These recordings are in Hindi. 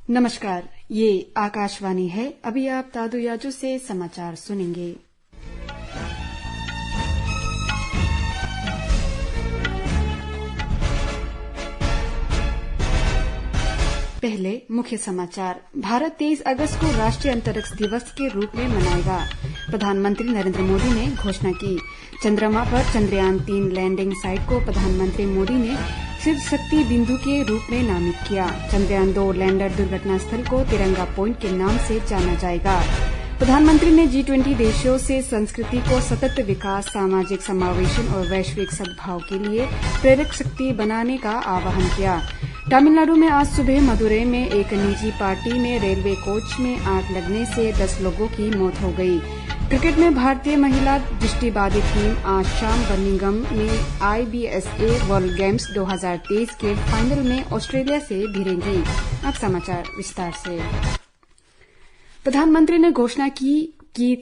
नमस्कार, ये आकाशवाणी है। अभी आप तादु याजू से समाचार सुनेंगे। पहले मुख्य समाचार। भारत 23 अगस्त को राष्ट्रीय अंतरिक्ष दिवस के रूप में मनाएगा। प्रधानमंत्री नरेंद्र मोदी ने घोषणा की। चंद्रमा पर चंद्रयान 3 लैंडिंग साइट को प्रधानमंत्री मोदी ने शिव शक्ति बिंदु के रूप में नामित किया। चंद्रयान 2 लैंडर दुर्घटना स्थल को तिरंगा पॉइंट के नाम से जाना जाएगा। प्रधानमंत्री ने G20 देशों से संस्कृति को सतत विकास, सामाजिक समावेशन और वैश्विक सद्भाव के लिए प्रेरक शक्ति बनाने का आह्वान किया। तमिलनाडु में आज सुबह मदुरै में एक निजी पार्टी में रेलवे कोच में आग लगने से 10 लोगों की मौत हो गई। क्रिकेट में भारतीय महिला दृष्टिबाधित टीम आज शाम बर्मिंघम में IBSA वर्ल्ड गेम्स 2023 के फाइनल में ऑस्ट्रेलिया से भिड़ेंगी। अब समाचार विस्तार से। प्रधानमंत्री ने घोषणा की कि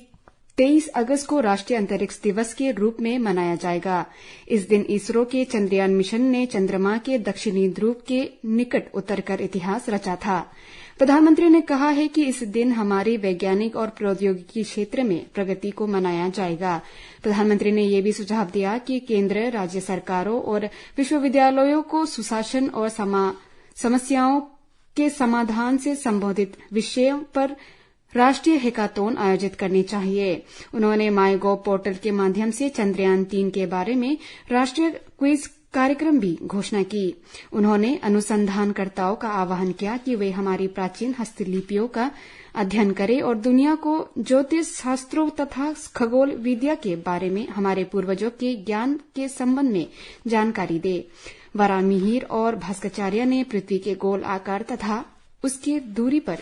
23 अगस्त को राष्ट्रीय अंतरिक्ष दिवस के रूप में मनाया जाएगा। इस दिन इसरो के चंद्रयान मिशन ने चंद्रमा के दक्षिणी ध्रुव के निकट उतरकर इतिहास रचा था। प्रधानमंत्री ने कहा है कि इस दिन हमारी वैज्ञानिक और प्रौद्योगिकी क्षेत्र में प्रगति को मनाया जाएगा। प्रधानमंत्री ने यह भी सुझाव दिया कि केंद्र, राज्य सरकारों और विश्वविद्यालयों को सुशासन और समस्याओं के समाधान से संबंधित विषयों पर राष्ट्रीय हैकाथॉन आयोजित करनी चाहिए। उन्होंने माईगोव पोर्टल के माध्यम से चंद्रयान 3 के बारे में राष्ट्रीय क्विज कार्यक्रम भी घोषणा की। उन्होंने अनुसंधानकर्ताओं का आह्वान किया कि वे हमारी प्राचीन हस्तलिपियों का अध्ययन करें और दुनिया को ज्योतिष शास्त्रों तथा खगोल विद्या के बारे में हमारे पूर्वजों के ज्ञान के संबंध में जानकारी दें। वराहमिहिर और भास्कराचार्य ने पृथ्वी के गोल आकार तथा उसकी दूरी पर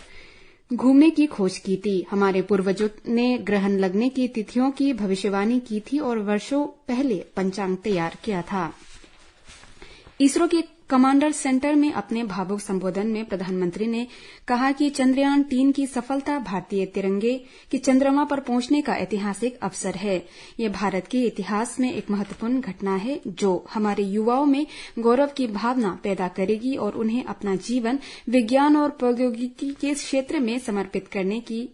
घूमने की खोज की थी। हमारे पूर्वजों ने ग्रहण लगने की तिथियों की भविष्यवाणी की थी और वर्षों पहले पंचांग तैयार किया था। इसरो के कमांडर सेंटर में अपने भावुक संबोधन में प्रधानमंत्री ने कहा कि चंद्रयान 3 की सफलता भारतीय तिरंगे के चंद्रमा पर पहुंचने का ऐतिहासिक अवसर है। यह भारत के इतिहास में एक महत्वपूर्ण घटना है जो हमारे युवाओं में गौरव की भावना पैदा करेगी और उन्हें अपना जीवन विज्ञान और प्रौद्योगिकी के क्षेत्र में समर्पित करने की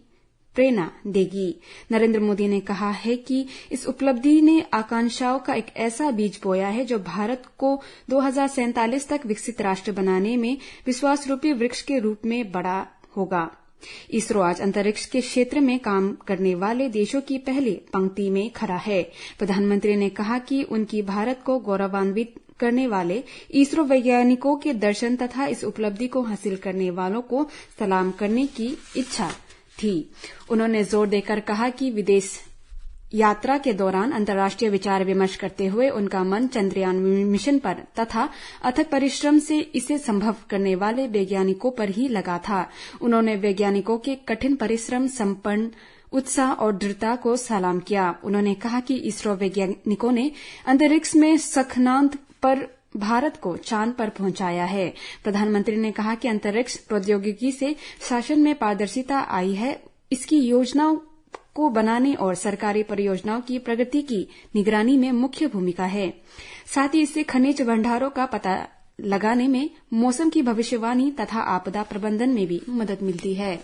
प्रेरणा देगी। नरेंद्र मोदी ने कहा है कि इस उपलब्धि ने आकांक्षाओं का एक ऐसा बीज बोया है जो भारत को 2047 तक विकसित राष्ट्र बनाने में विश्वास रूपी वृक्ष के रूप में बड़ा होगा। इसरो आज अंतरिक्ष के क्षेत्र में काम करने वाले देशों की पहली पंक्ति में खड़ा है। प्रधानमंत्री ने कहा कि उनकी भारत को गौरवान्वित करने वाले इसरो वैज्ञानिकों के दर्शन तथा इस उपलब्धि को हासिल करने वालों को सलाम करने की इच्छा थी। उन्होंने जोर देकर कहा कि विदेश यात्रा के दौरान अंतर्राष्ट्रीय विचार विमर्श करते हुए उनका मन चंद्रयान मिशन पर तथा अथक परिश्रम से इसे संभव करने वाले वैज्ञानिकों पर ही लगा था। उन्होंने वैज्ञानिकों के कठिन परिश्रम, संपन्न उत्साह और दृढ़ता को सलाम किया। उन्होंने कहा कि इसरो वैज्ञानिकों ने अंतरिक्ष में शंखनाद पर भारत को चांद पर पहुंचाया है। प्रधानमंत्री ने कहा कि अंतरिक्ष प्रौद्योगिकी से शासन में पारदर्शिता आई है। इसकी योजनाओं को बनाने और सरकारी परियोजनाओं की प्रगति की निगरानी में मुख्य भूमिका है। साथ ही इससे खनिज भंडारों का पता लगाने में, मौसम की भविष्यवाणी तथा आपदा प्रबंधन में भी मदद मिलती है।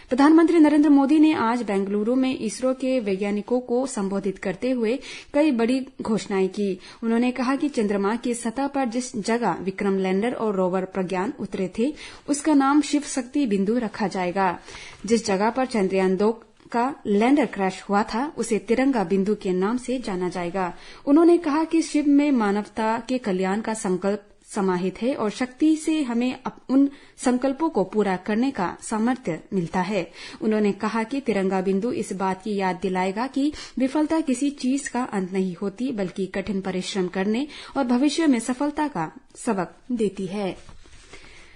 प्रधानमंत्री नरेंद्र मोदी ने आज बेंगलुरु में इसरो के वैज्ञानिकों को संबोधित करते हुए कई बड़ी घोषणाएं की। उन्होंने कहा कि चंद्रमा की सतह पर जिस जगह विक्रम लैंडर और रोवर प्रज्ञान उतरे थे उसका नाम शिव शक्ति बिंदु रखा जाएगा। जिस जगह पर चंद्रयान 2 का लैंडर क्रैश हुआ था उसे तिरंगा बिंदु के नाम से जाना जाएगा। उन्होंने कहा कि शिव में मानवता के कल्याण का संकल्प समाहित है और शक्ति से हमें उन संकल्पों को पूरा करने का सामर्थ्य मिलता है। उन्होंने कहा कि तिरंगा बिंदु इस बात की याद दिलाएगा कि विफलता किसी चीज का अंत नहीं होती बल्कि कठिन परिश्रम करने और भविष्य में सफलता का सबक देती है।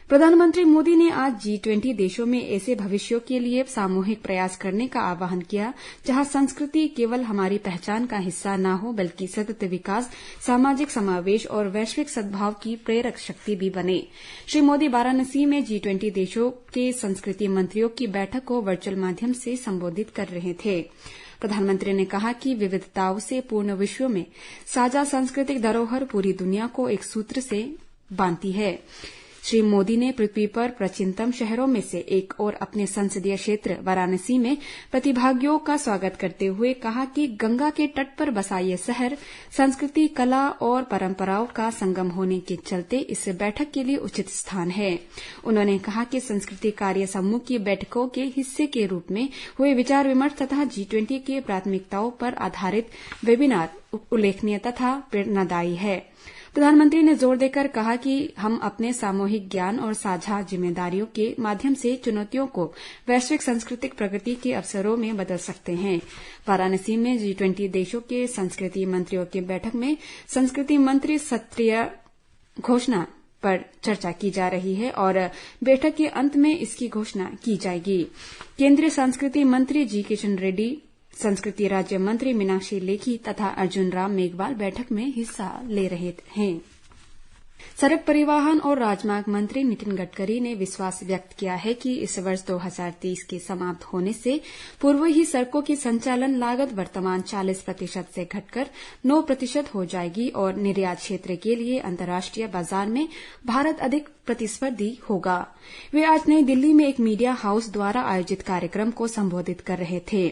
प्रधानमंत्री मोदी ने आज G20 देशों में ऐसे भविष्यों के लिए सामूहिक प्रयास करने का आह्वान किया जहां संस्कृति केवल हमारी पहचान का हिस्सा न हो बल्कि सतत विकास, सामाजिक समावेश और वैश्विक सद्भाव की प्रेरक शक्ति भी बने। श्री मोदी वाराणसी में G20 देशों के संस्कृति मंत्रियों की बैठक को वर्चुअल माध्यम से संबोधित कर रहे थे। प्रधानमंत्री ने कहा कि विविधताओं से पूर्ण विश्व में साझा सांस्कृतिक धरोहर पूरी दुनिया को एक सूत्र से बांधती है। श्री मोदी ने पृथ्वी पर प्राचीनतम शहरों में से एक और अपने संसदीय क्षेत्र वाराणसी में प्रतिभागियों का स्वागत करते हुए कहा कि गंगा के तट पर बसा ये शहर संस्कृति, कला और परंपराओं का संगम होने के चलते इस बैठक के लिए उचित स्थान है। उन्होंने कहा कि संस्कृति कार्य समूह की बैठकों के हिस्से के रूप में हुए विचार विमर्श तथा G20 के प्राथमिकताओं पर आधारित वेबिनार उल्लेखनीय तथा प्रेरणादायी है। प्रधानमंत्री ने जोर देकर कहा कि हम अपने सामूहिक ज्ञान और साझा जिम्मेदारियों के माध्यम से चुनौतियों को वैश्विक सांस्कृतिक प्रगति के अवसरों में बदल सकते हैं। वाराणसी में G20 देशों के संस्कृति मंत्रियों की बैठक में संस्कृति मंत्री सत्रीय घोषणा पर चर्चा की जा रही है और बैठक के अंत में इसकी घोषणा की जाएगी। केंद्रीय संस्कृति मंत्री जी किशन रेड्डी, संस्कृति राज्य मंत्री मीनाक्षी लेखी तथा अर्जुन राम मेघवाल बैठक में हिस्सा ले रहे हैं। सड़क परिवहन और राजमार्ग मंत्री नितिन गडकरी ने विश्वास व्यक्त किया है कि इस वर्ष 2030 के समाप्त होने से पूर्व ही सड़कों की संचालन लागत वर्तमान 40% से घटकर 9% हो जाएगी और निर्यात क्षेत्र के लिए अंतर्राष्ट्रीय बाजार में भारत अधिक प्रतिस्पर्धी होगा। वे आज नई दिल्ली में एक मीडिया हाउस द्वारा आयोजित कार्यक्रम को संबोधित कर रहे थे।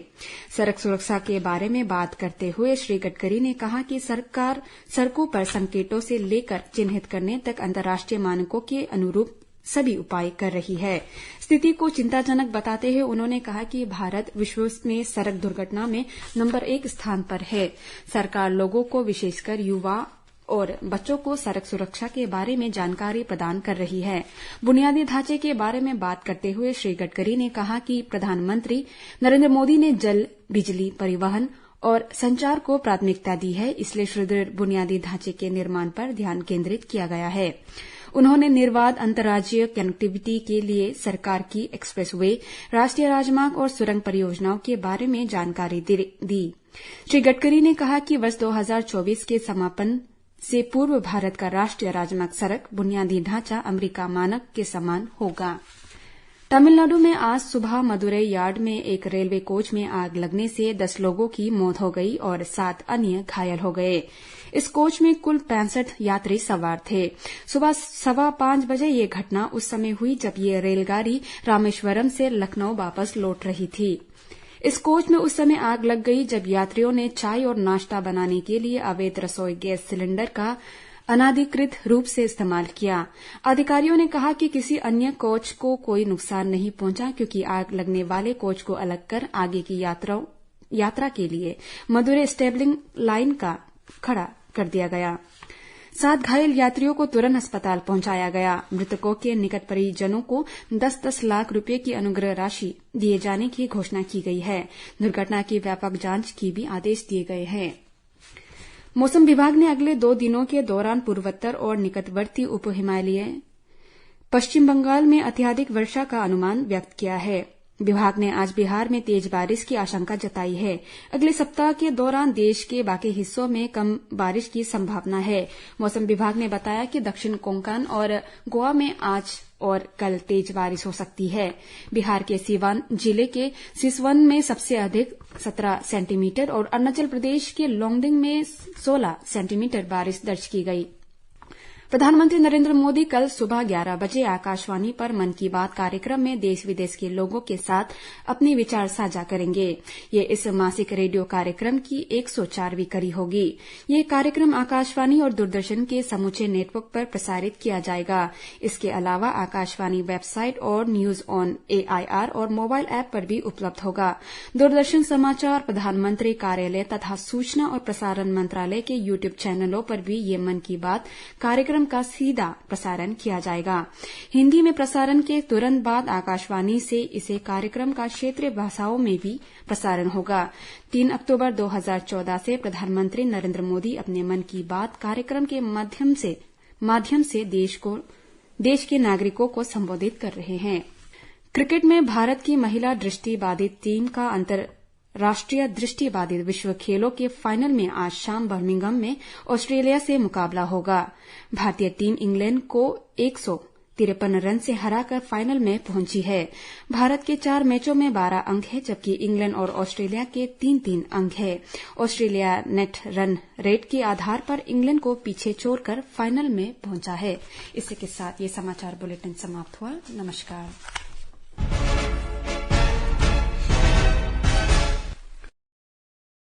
सड़क सुरक्षा के बारे में बात करते हुए श्री गडकरी ने कहा कि सरकार सड़कों पर संकेतों से लेकर चिन्हित करने तक अंतर्राष्ट्रीय मानकों के अनुरूप सभी उपाय कर रही है। स्थिति को चिंताजनक बताते हुए उन्होंने कहा कि भारत विश्व में सड़क दुर्घटना में नंबर 1 स्थान पर है। सरकार लोगों को विशेषकर युवा और बच्चों को सड़क सुरक्षा के बारे में जानकारी प्रदान कर रही है। बुनियादी ढांचे के बारे में बात करते हुए श्री गडकरी ने कहा कि प्रधानमंत्री नरेंद्र मोदी ने जल, बिजली, परिवहन और संचार को प्राथमिकता दी है, इसलिए सुदृढ़ बुनियादी ढांचे के निर्माण पर ध्यान केंद्रित किया गया है। उन्होंने निर्बाध अंतर्राज्यीय कनेक्टिविटी के लिए सरकार की एक्सप्रेस वे, राष्ट्रीय राजमार्ग और सुरंग परियोजनाओं के बारे में जानकारी दी। श्री गडकरी ने कहा कि वर्ष 2024 के समापन से पूर्व भारत का राष्ट्रीय राजमार्ग सड़क बुनियादी ढांचा अमेरिका मानक के समान होगा। तमिलनाडु में आज सुबह मदुरई यार्ड में एक रेलवे कोच में आग लगने से 10 लोगों की मौत हो गई और 7 अन्य घायल हो गए। इस कोच में कुल 65 यात्री सवार थे। सुबह 5:15 बजे ये घटना उस समय हुई जब ये रेलगाड़ी रामेश्वरम से लखनऊ वापस लौट रही थी। इस कोच में उस समय आग लग गई जब यात्रियों ने चाय और नाश्ता बनाने के लिए अवैध रसोई गैस सिलेंडर का अनाधिकृत रूप से इस्तेमाल किया। अधिकारियों ने कहा कि किसी अन्य कोच को कोई नुकसान नहीं पहुंचा क्योंकि आग लगने वाले कोच को अलग कर आगे की यात्रा के लिए मदुरै स्टेबलिंग लाइन का खड़ा कर दिया गया। 7 घायल यात्रियों को तुरंत अस्पताल पहुंचाया गया। मृतकों के निकट परिजनों को 10-10 लाख रुपए की अनुग्रह राशि दिए जाने की घोषणा की गई है। दुर्घटना की व्यापक जांच के भी आदेश दिए गए हैं। मौसम विभाग ने अगले 2 दिनों के दौरान पूर्वोत्तर और निकटवर्ती उप हिमालयी पश्चिम बंगाल में अत्यधिक वर्षा का अनुमान व्यक्त किया है। विभाग ने आज बिहार में तेज बारिश की आशंका जताई है। अगले सप्ताह के दौरान देश के बाकी हिस्सों में कम बारिश की संभावना है। मौसम विभाग ने बताया कि दक्षिण कोंकण और गोवा में आज और कल तेज बारिश हो सकती है। बिहार के सीवान जिले के सिसवन में सबसे अधिक 17 सेंटीमीटर और अरुणाचल प्रदेश के लोंगडिंग में 16 सेंटीमीटर बारिश दर्ज की गई। प्रधानमंत्री नरेंद्र मोदी कल सुबह 11 बजे आकाशवाणी पर मन की बात कार्यक्रम में देश विदेश के लोगों के साथ अपने विचार साझा करेंगे। ये इस मासिक रेडियो कार्यक्रम की 104वीं कड़ी होगी। ये कार्यक्रम आकाशवाणी और दूरदर्शन के समूचे नेटवर्क पर प्रसारित किया जाएगा। इसके अलावा आकाशवाणी वेबसाइट और न्यूज ऑन AIR और मोबाइल ऐप पर भी उपलब्ध होगा। दूरदर्शन समाचार, प्रधानमंत्री कार्यालय तथा सूचना और प्रसारण मंत्रालय के YouTube चैनलों पर भी ये मन की बात कार्यक्रम का सीधा प्रसारण किया जाएगा। हिंदी में प्रसारण के तुरंत बाद आकाशवाणी से इसे कार्यक्रम का क्षेत्रीय भाषाओं में भी प्रसारण होगा। 3 अक्टूबर 2014 से प्रधानमंत्री नरेंद्र मोदी अपने मन की बात कार्यक्रम के माध्यम से देश के नागरिकों को संबोधित कर रहे हैं। क्रिकेट में भारत की महिला दृष्टिबाधित टीम का राष्ट्रीय दृष्टिबाधित विश्व खेलों के फाइनल में आज शाम बर्मिंघम में ऑस्ट्रेलिया से मुकाबला होगा। भारतीय टीम इंग्लैंड को 53 रन से हराकर फाइनल में पहुंची है। भारत के 4 मैचों में 12 अंक है, जबकि इंग्लैंड और ऑस्ट्रेलिया के 3-3 अंक है। ऑस्ट्रेलिया नेट रन रेट के आधार पर इंग्लैंड को पीछे छोड़कर फाइनल में पहुंचा है। इसी के साथ ये समाचार बुलेटिन समाप्त हुआ। नमस्कार।